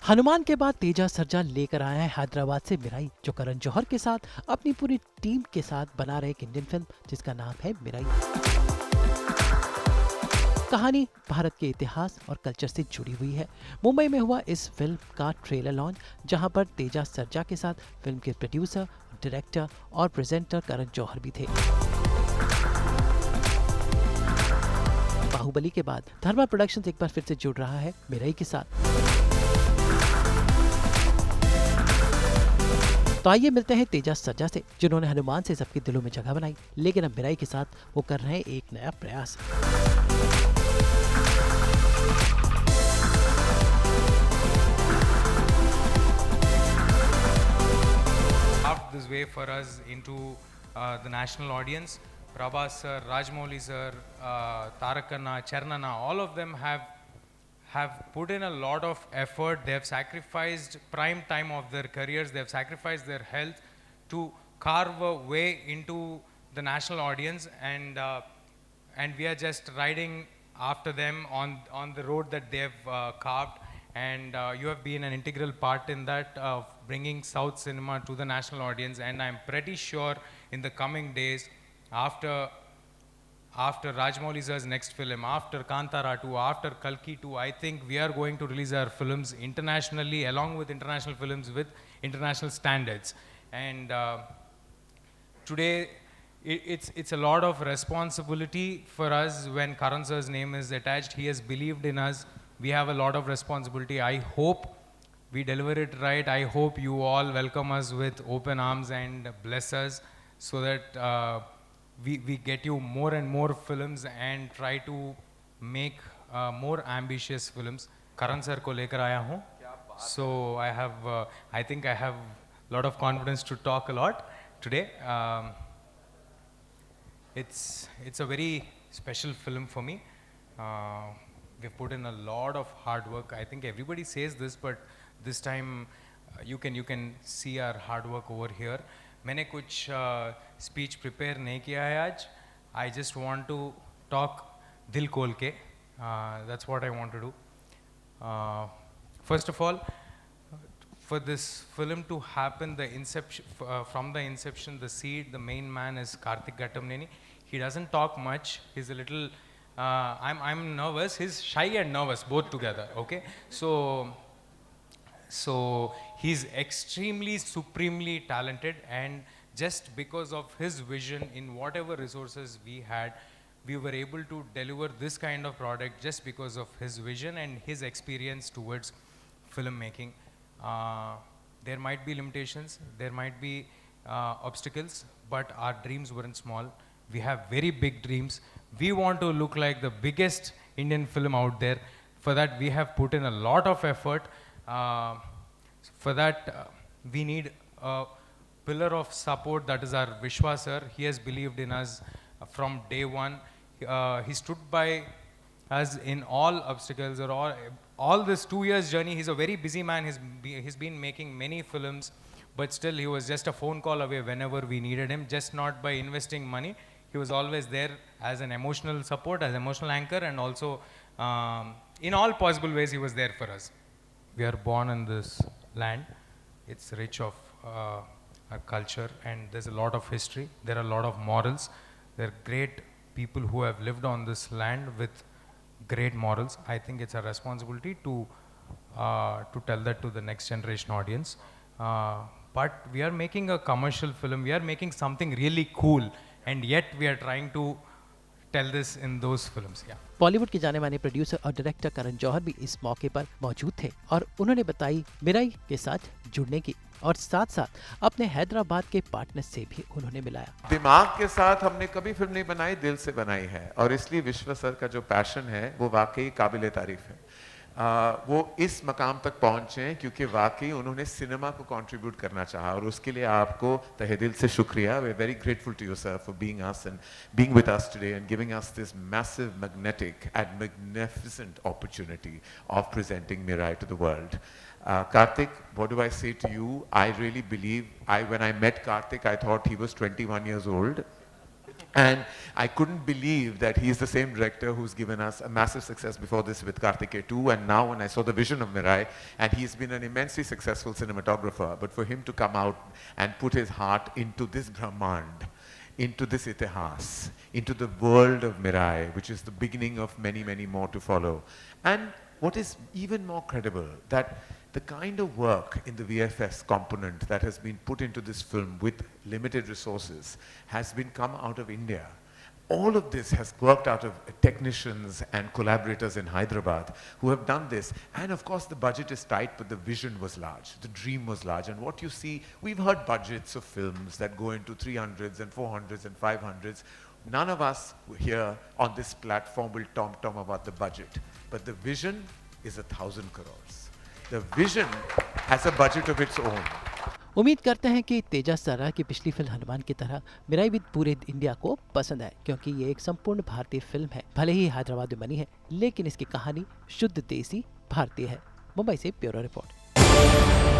हनुमान के बाद तेजा सर्जा लेकर आया है हैदराबाद से मिराई, जो करण जौहर के साथ अपनी पूरी टीम के साथ बना रहे एक इंडियन फिल्म जिसका नाम है मिराई। कहानी भारत के इतिहास और कल्चर से जुड़ी हुई है। मुंबई में हुआ इस फिल्म का ट्रेलर लॉन्च, जहां पर तेजा सर्जा के साथ फिल्म के प्रोड्यूसर, डायरेक्टर और प्रेजेंटर करण जौहर भी थे। बाहुबली के बाद धर्मा प्रोडक्शंस एक बार फिर से जुड़ रहा है मिराई के साथ। तो आइए मिलते हैं तेजा सर्जा से, जिन्होंने हनुमान से सबके दिलों में जगह बनाई, लेकिन अब मिराई के साथ वो कर रहे हैं एक नया प्रयास। This way for us into the national audience. Prabhas sir, Rajmouli sir, Tarakana, Charnana, all of them have put in a lot of effort. They have sacrificed prime time of their careers. They have sacrificed their health to carve a way into the national audience, and we are just riding after them on the road that they have carved. And you have been an integral part in that, bringing South cinema to the national audience. And I'm pretty sure in the coming days, after Rajmouli sir's next film, after Kantara 2, after Kalki 2, I think we are going to release our films internationally, along with international films with international standards. And today, it's a lot of responsibility for us when Karan sir's name is attached. He has believed in us. We have a lot of responsibility. I hope we deliver it right. I hope you all welcome us with open arms and bless us so that we get you more and more films and try to make more ambitious films. Karan sir ko lekar aaya hoon. So I think I have a lot of confidence to talk a lot today. It's a very special film for me. We've put in a lot of hard work. I think everybody says this, but this time you can see our hard work over here. मैंने कुछ speech prepare नहीं किया है आज. I just want to talk दिल खोल के. That's what I want to do. First of all, for this film to happen, the inception, from the inception, the seed, the main man is Karthik Ghattamneni. He doesn't talk much. He's a little I'm nervous. He's shy and nervous both together. Okay, so he's extremely supremely talented, and just because of his vision, in whatever resources we had, we were able to deliver this kind of product just because of his vision and his experience towards filmmaking. There might be limitations, there might be obstacles, but our dreams weren't small. We have very big dreams. We want to look like the biggest Indian film out there. For that, we have put in a lot of effort. For that, we need a pillar of support, that is our Vishwa sir. He has believed in us from day one. He stood by us in all obstacles or all this 2 years journey. He's a very busy man. He's been making many films, but still he was just a phone call away whenever we needed him, just not by investing money. He was always there as an emotional support, as an emotional anchor, and also in all possible ways he was there for us. We are born in this land. It's rich of our culture, and there's a lot of history. There are a lot of morals. There are great people who have lived on this land with great morals. I think it's a responsibility to tell that to the next generation audience. But we are making a commercial film. We are making something really cool, and yet we are trying to tell this in those films. Yeah. Bollywood के जाने माने producer और director Karan Johar भी इस मौके पर मौजूद थे और उन्होंने बताई मिराई के साथ जुड़ने की, और साथ साथ अपने हैदराबाद के पार्टनर से भी उन्होंने मिलाया। दिमाग के साथ हमने कभी फिल्म नहीं बनाई, दिल से बनाई है, और इसलिए विश्व सर का जो पैशन है वो वाकई काबिल तारीफ है। वो इस मकाम तक पहुंचे हैं क्योंकि वाकई उन्होंने सिनेमा को कंट्रीब्यूट करना चाहा, और उसके लिए आपको तहे दिल से शुक्रिया। We are very grateful to you sir for being us and being with us today and giving us this massive magnetic and magnificent opportunity of presenting Mirai to the world. Karthik, what do I say to you? I really believe, when I met Karthik, I thought he was 21 years old. And I couldn't believe that he's the same director who's given us a massive success before this with Kartikeya 2, and now when I saw the vision of Mirai, and he's been an immensely successful cinematographer, but for him to come out and put his heart into this Brahmand, into this Itihas, into the world of Mirai, which is the beginning of many, many more to follow. And what is even more credible, that the kind of work in the VFX component that has been put into this film with limited resources has been come out of India. All of this has worked out of technicians and collaborators in Hyderabad who have done this. And of course the budget is tight, but the vision was large, the dream was large. And what you see, we've heard budgets of films that go into 300s and 400s and 500s. None of us here on this platform will tom-tom about the budget. But the vision is 1,000 crores. The vision has a budget of its own. उम्मीद करते हैं कि तेजा सर्रा की पिछली film Hanuman की तरह Mirae भी पूरे इंडिया को पसंद आए, क्योंकि ये एक संपूर्ण भारतीय फिल्म है। भले ही हैदराबाद में बनी है, लेकिन इसकी कहानी शुद्ध देसी भारतीय है। मुंबई से ब्यूरो रिपोर्ट।